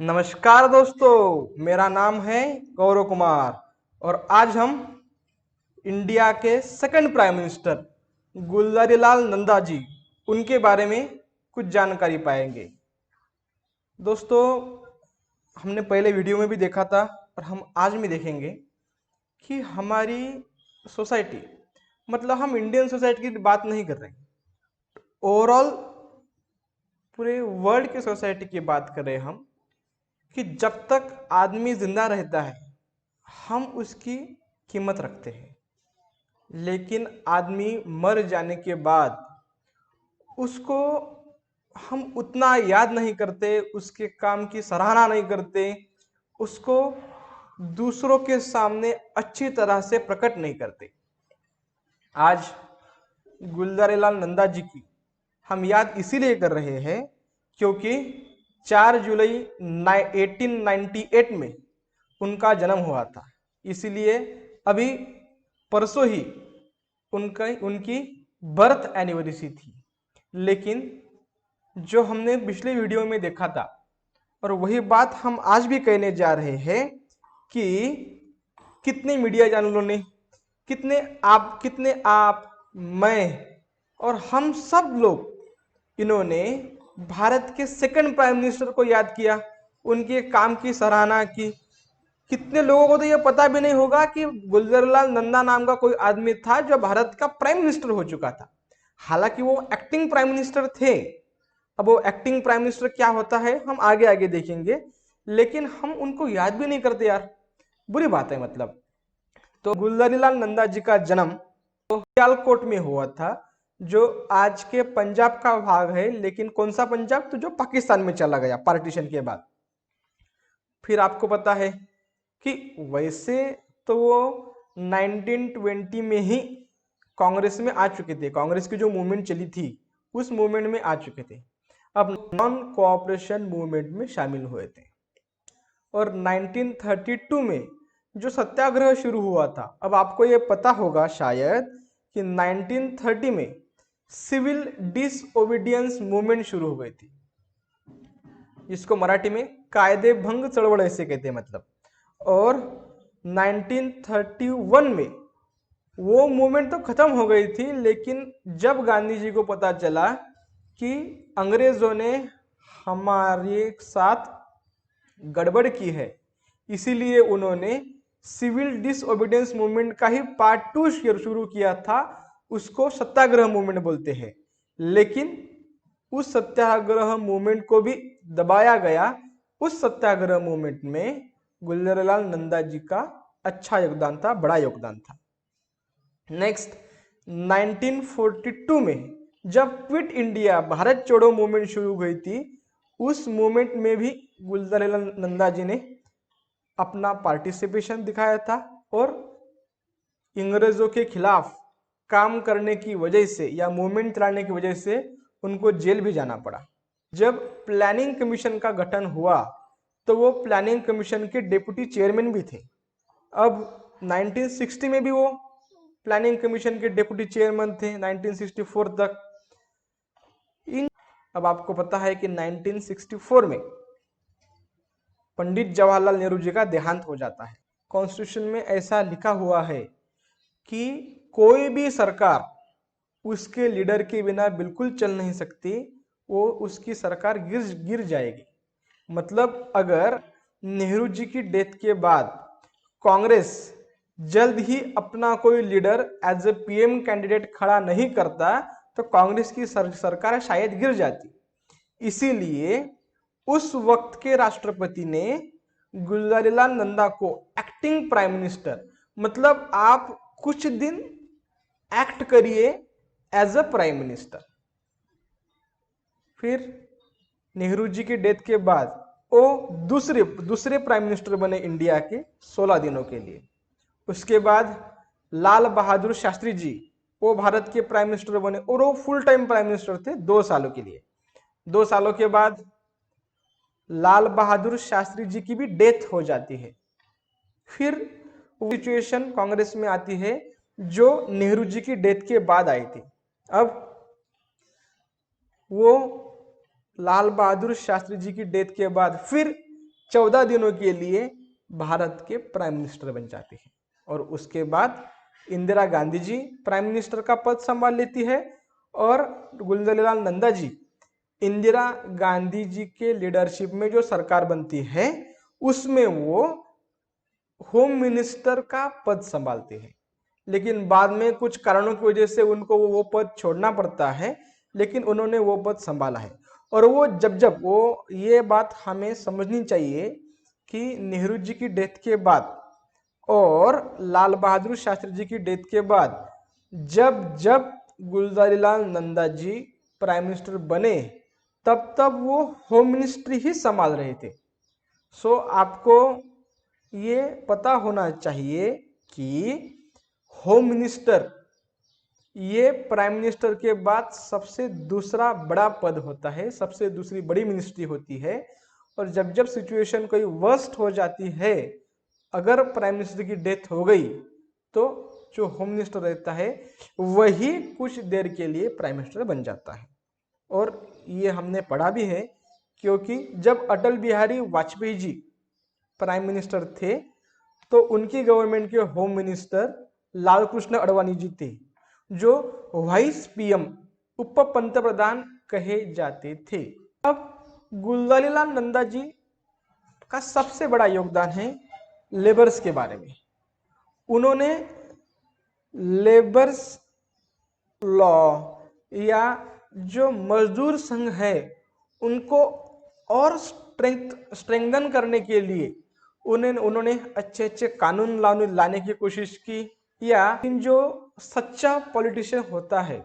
नमस्कार दोस्तों, मेरा नाम है गौरव कुमार और आज हम इंडिया के second prime minister Gulzarilal Nanda ji उनके बारे में कुछ जानकारी पाएंगे। दोस्तों, हमने पहले वीडियो में भी देखा था और हम आज भी देखेंगे कि हमारी सोसाइटी, मतलब हम इंडियन सोसाइटी की बात नहीं कर रहे, ओवरऑल पूरे वर्ल्ड की सोसाइटी की बात कर रहे हैं हम, कि जब तक आदमी जिंदा रहता है हम उसकी कीमत रखते हैं, लेकिन आदमी मर जाने के बाद उसको हम उतना याद नहीं करते, उसके काम की सराहना नहीं करते, उसको दूसरों के सामने अच्छी तरह से प्रकट नहीं करते। आज गुलजारीलाल नंदा जी की हम याद इसीलिए कर रहे हैं क्योंकि 4 जुलाई 1898 में उनका जन्म हुआ था। इसीलिए अभी परसों ही उनकी बर्थ एनिवर्सरी थी। लेकिन जो हमने पिछले वीडियो में देखा था और वही बात हम आज भी कहने जा रहे हैं कि कितने मीडिया चैनलों ने, कितने आप मैं और हम सब लोग इन्होंने भारत के सेकंड प्राइम मिनिस्टर को याद किया, उनके काम की सराहना की। कितने लोगों को तो यह पता भी नहीं होगा कि गुलजारीलाल नंदा नाम का कोई आदमी था जो भारत का प्राइम मिनिस्टर हो चुका था। हालांकि वो एक्टिंग प्राइम मिनिस्टर थे। अब वो एक्टिंग प्राइम मिनिस्टर क्या होता है हम आगे आगे देखेंगे, लेकिन हम उनको याद भी नहीं करते यार, बुरी बात है। मतलब तो गुलजारीलाल नंदा जी का जन्म तो सियालकोट में हुआ था, जो आज के पंजाब का भाग है। लेकिन कौन सा पंजाब? तो जो पाकिस्तान में चला गया पार्टीशन के बाद। फिर आपको पता है कि वैसे तो वो 1920 में ही कांग्रेस में आ चुके थे। कांग्रेस की जो मूवमेंट चली थी उस मूवमेंट में आ चुके थे। अब नॉन कोऑपरेशन मूवमेंट में शामिल हुए थे और 1932 में जो सत्याग्रह शुरू हुआ था, अब आपको ये पता होगा शायद कि 1930 में सिविल डिसओबीडियंस मूवमेंट शुरू हो गई थी, जिसको मराठी में कायदे भंग चळवळ ऐसे कहते हैं। मतलब और 1931 में वो मूवमेंट तो खत्म हो गई थी, लेकिन जब गांधी जी को पता चला कि अंग्रेजों ने हमारे साथ गड़बड़ की है, इसीलिए उन्होंने सिविल डिसओबीडियंस मूवमेंट का ही पार्ट 2 शुरू किया था। उसको सत्याग्रह मूवमेंट बोलते हैं। लेकिन उस सत्याग्रह मूवमेंट को भी दबाया गया। उस सत्याग्रह मूवमेंट में गुलजारीलाल नंदा जी का अच्छा योगदान था, बड़ा योगदान था। नेक्स्ट 1942 में जब क्विट इंडिया भारत छोड़ो मूवमेंट शुरू हुई थी, उस मूवमेंट में भी गुलजारीलाल नंदा जी ने अपना पार्टिसिपेशन दिखाया था और अंग्रेजों के खिलाफ काम करने की वजह से या मूवमेंट चलाने की वजह से उनको जेल भी जाना पड़ा। जब प्लानिंग कमीशन का गठन हुआ तो वो प्लानिंग कमीशन के डिप्टी चेयरमैन भी थे। अब 1960 में भी वो प्लानिंग कमीशन के डिप्टी चेयरमैन थे 1964 तक। अब आपको पता है कि 1964 में पंडित जवाहरलाल नेहरू जी का देहांत हो जाता है। कॉन्स्टिट्यूशन में ऐसा लिखा हुआ है कि कोई भी सरकार उसके लीडर के बिना बिल्कुल चल नहीं सकती, वो उसकी सरकार गिर जाएगी। मतलब अगर नेहरू जी की डेथ के बाद कांग्रेस जल्द ही अपना कोई leader as a PM candidate खड़ा नहीं करता तो कांग्रेस की सरकार शायद गिर जाती। इसीलिए उस वक्त के राष्ट्रपति ने गुलजारीलाल नंदा को एक्टिंग प्राइम मिनिस्टर, मतलब आप कुछ दिन एक्ट करिए एज अ प्राइम मिनिस्टर। फिर नेहरू जी की डेथ के बाद वो दूसरे प्राइम मिनिस्टर बने इंडिया के 16 दिनों के लिए। उसके बाद लाल बहादुर शास्त्री जी वो भारत के प्राइम मिनिस्टर बने और वो फुल टाइम प्राइम मिनिस्टर थे 2 सालों के लिए। 2 सालों के बाद लाल बहादुर शास्त्री जी की भी डेथ हो जाती है। फिर सिचुएशन कांग्रेस में आती है जो नेहरू जी की डेथ के बाद आई थी। अब वो लाल बहादुर शास्त्री जी की डेथ के बाद फिर 14 दिनों के लिए भारत के प्राइम मिनिस्टर बन जाते हैं। और उसके बाद इंदिरा गांधी जी प्राइम मिनिस्टर का पद संभाल लेती है और गुलज़ारीलाल नंदा जी इंदिरा गांधी जी के लीडरशिप में जो सरकार बनती है उसमें वो होम मिनिस्टर का पद संभालते हैं। लेकिन बाद में कुछ कारणों की वजह से उनको वो पद छोड़ना पड़ता है, लेकिन उन्होंने वो पद संभाला है। और वो जब वो, ये बात हमें समझनी चाहिए कि नेहरू जी की डेथ के बाद और लाल बहादुर शास्त्री जी की डेथ के बाद जब जब गुलज़ारीलाल नंदा जी प्राइम मिनिस्टर बने तब तब वो होम मिनिस्ट्री ही संभाल रहे थे। सो आपको ये पता होना चाहिए कि होम मिनिस्टर ये प्राइम मिनिस्टर के बाद सबसे दूसरा बड़ा पद होता है, सबसे दूसरी बड़ी मिनिस्ट्री होती है। और जब जब सिचुएशन कोई वर्स्ट हो जाती है, अगर प्राइम मिनिस्टर की डेथ हो गई तो जो होम मिनिस्टर रहता है वही कुछ देर के लिए प्राइम मिनिस्टर बन जाता है। और ये हमने पढ़ा भी है, क्योंकि जब अटल बिहारी वाजपेयी जी प्राइम मिनिस्टर थे तो उनकी गवर्नमेंट के होम मिनिस्टर लाल कृष्ण आडवाणी जी थे, जो वाइस पीएम उप पंतप्रधान कहे जाते थे। अब गुलज़ारीलाल नंदा जी का सबसे बड़ा योगदान है लेबर्स के बारे में। उन्होंने लेबर्स लॉ या जो मजदूर संघ है उनको और स्ट्रेंथन करने के लिए उन्होंने अच्छे अच्छे कानून लाने की कोशिश की। या जो सच्चा पॉलिटिशियन होता है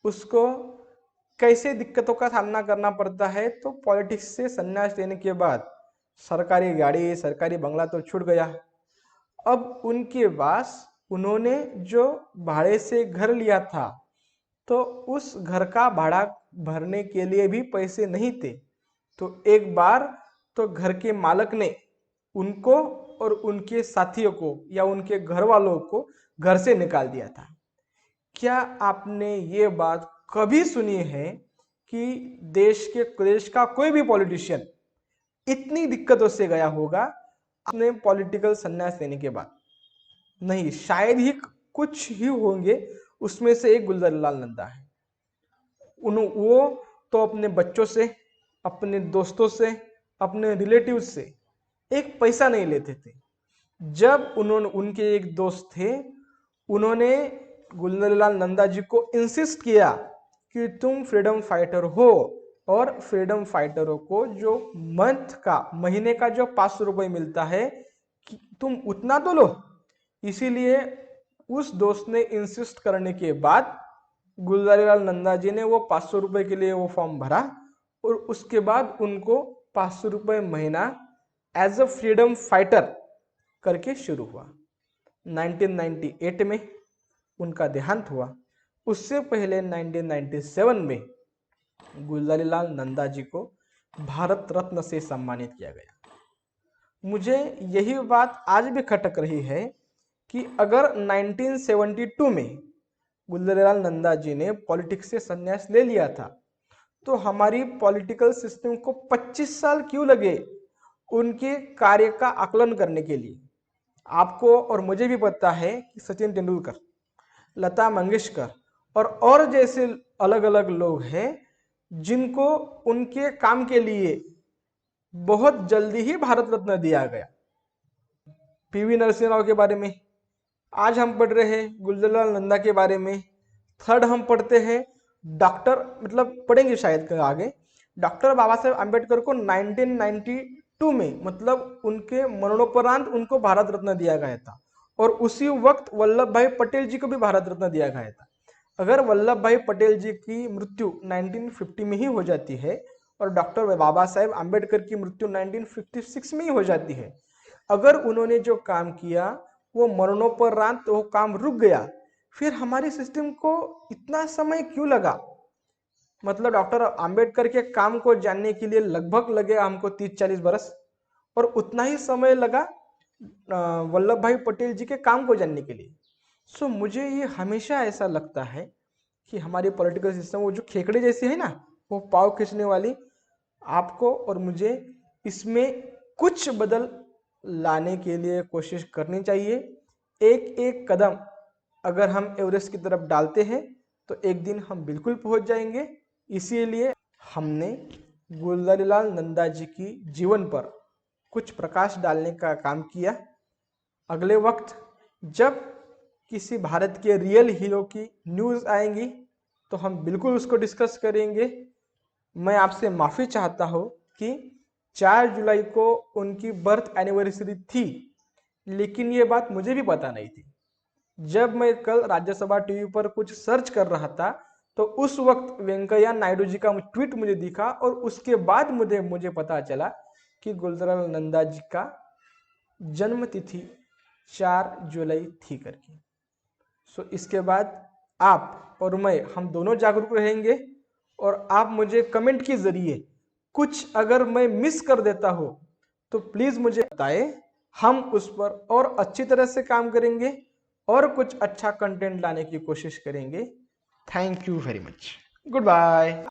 उसको कैसे दिक्कतों का सामना करना पड़ता है, तो पॉलिटिक्स से संन्यास लेने के बाद सरकारी गाड़ी सरकारी बंगला तो छूट गया। अब उनके पास उन्होंने जो भाड़े से घर लिया था तो उस घर का भाड़ा भरने के लिए भी पैसे नहीं थे। तो एक बार तो घर के मालक ने उनको और उनके साथियों को या उनके घर वालों को घर से निकाल दिया था। क्या आपने ये बात कभी सुनी है कि देश का कोई भी पॉलिटिशियन इतनी दिक्कतों से गया होगा अपने पॉलिटिकल संन्यास लेने के बाद? नहीं, शायद ही कुछ ही होंगे, उसमें से एक गुलज़ारीलाल नंदा है। वो तो अपने बच्चों से, अपने दोस्तों से, अपने रिलेटिव से एक पैसा नहीं लेते थे। जब उनके एक दोस्त थे, उन्होंने गुलज़ारीलाल नंदा जी को इंसिस्ट किया कि तुम फ्रीडम फाइटर हो और फ्रीडम फाइटरों को जो महीने का जो 500 रुपये मिलता है कि तुम उतना तो लो। इसीलिए उस दोस्त ने इंसिस्ट करने के बाद गुलज़ारीलाल नंदा जी ने वो 500 रुपये के लिए वो फॉर्म भरा और उसके बाद उनको 500 रुपये महीना एज अ फ्रीडम फाइटर करके शुरू हुआ। 1998 में उनका देहांत हुआ। उससे पहले 1997 में गुलज़ारीलाल नंदा जी को भारत रत्न से सम्मानित किया गया। मुझे यही बात आज भी खटक रही है कि अगर 1972 में गुलज़ारीलाल नंदा जी ने पॉलिटिक्स से संन्यास ले लिया था तो हमारी पॉलिटिकल सिस्टम को 25 साल क्यों लगे उनके कार्य का आकलन करने के लिए। आपको और मुझे भी पता है कि सचिन तेंदुलकर, लता मंगेशकर और जैसे अलग अलग लोग हैं जिनको उनके काम के लिए बहुत जल्दी ही भारत रत्न दिया गया। पीवी नरसिम्हा राव के बारे में आज हम पढ़ रहे हैं, गुलज़ारीलाल नंदा के बारे में थर्ड हम पढ़ते हैं डॉक्टर, मतलब पढ़ेंगे शायद आगे, डॉक्टर बाबा साहेब आम्बेडकर को 1992 में, मतलब उनके मरणोपरांत उनको भारत रत्न दिया गया था। और उसी वक्त वल्लभ भाई पटेल जी को भी भारत रत्न दिया गया था। अगर वल्लभ भाई पटेल जी की मृत्यु 1950 में ही हो जाती है और डॉक्टर बाबा साहेब आम्बेडकर की मृत्यु 1956 में ही हो जाती है, अगर उन्होंने जो काम किया वो मरणोपरांत वो काम रुक गया, फिर हमारे सिस्टम को इतना समय क्यों लगा? मतलब डॉक्टर आम्बेडकर के काम को जानने के लिए लगभग लगे हमको 30-40 बरस, और उतना ही समय लगा वल्लभ भाई पटेल जी के काम को जानने के लिए। सो मुझे ये हमेशा ऐसा लगता है कि हमारी पॉलिटिकल सिस्टम वो जो खेकड़े जैसी है ना, वो पाव खींचने वाली, आपको और मुझे इसमें कुछ बदल लाने के लिए कोशिश करनी चाहिए। एक एक कदम अगर हम एवरेस्ट की तरफ डालते हैं तो एक दिन हम बिल्कुल पहुंच जाएंगे। इसीलिए हमने गुलजारीलाल नंदा जी की जीवन पर कुछ प्रकाश डालने का काम किया। अगले वक्त जब किसी भारत के रियल हीरो की न्यूज़ आएंगी तो हम बिल्कुल उसको डिस्कस करेंगे। मैं आपसे माफ़ी चाहता हूँ कि 4 जुलाई को उनकी बर्थ एनिवर्सरी थी, लेकिन ये बात मुझे भी पता नहीं थी। जब मैं कल राज्यसभा टीवी पर कुछ सर्च कर रहा था तो उस वक्त वेंकैया नायडू जी का ट्वीट मुझे दिखा और उसके बाद मुझे पता चला कि गुलजारीलाल नंदा जी का जन्म तिथि 4 जुलाई थी करके। सो इसके बाद आप और मैं हम दोनों जागरूक रहेंगे और आप मुझे कमेंट के जरिए कुछ अगर मैं मिस कर देता हूँ तो प्लीज़ मुझे बताएं। हम उस पर और अच्छी तरह से काम करेंगे और कुछ अच्छा कंटेंट लाने की कोशिश करेंगे। Thank you very much. Good bye.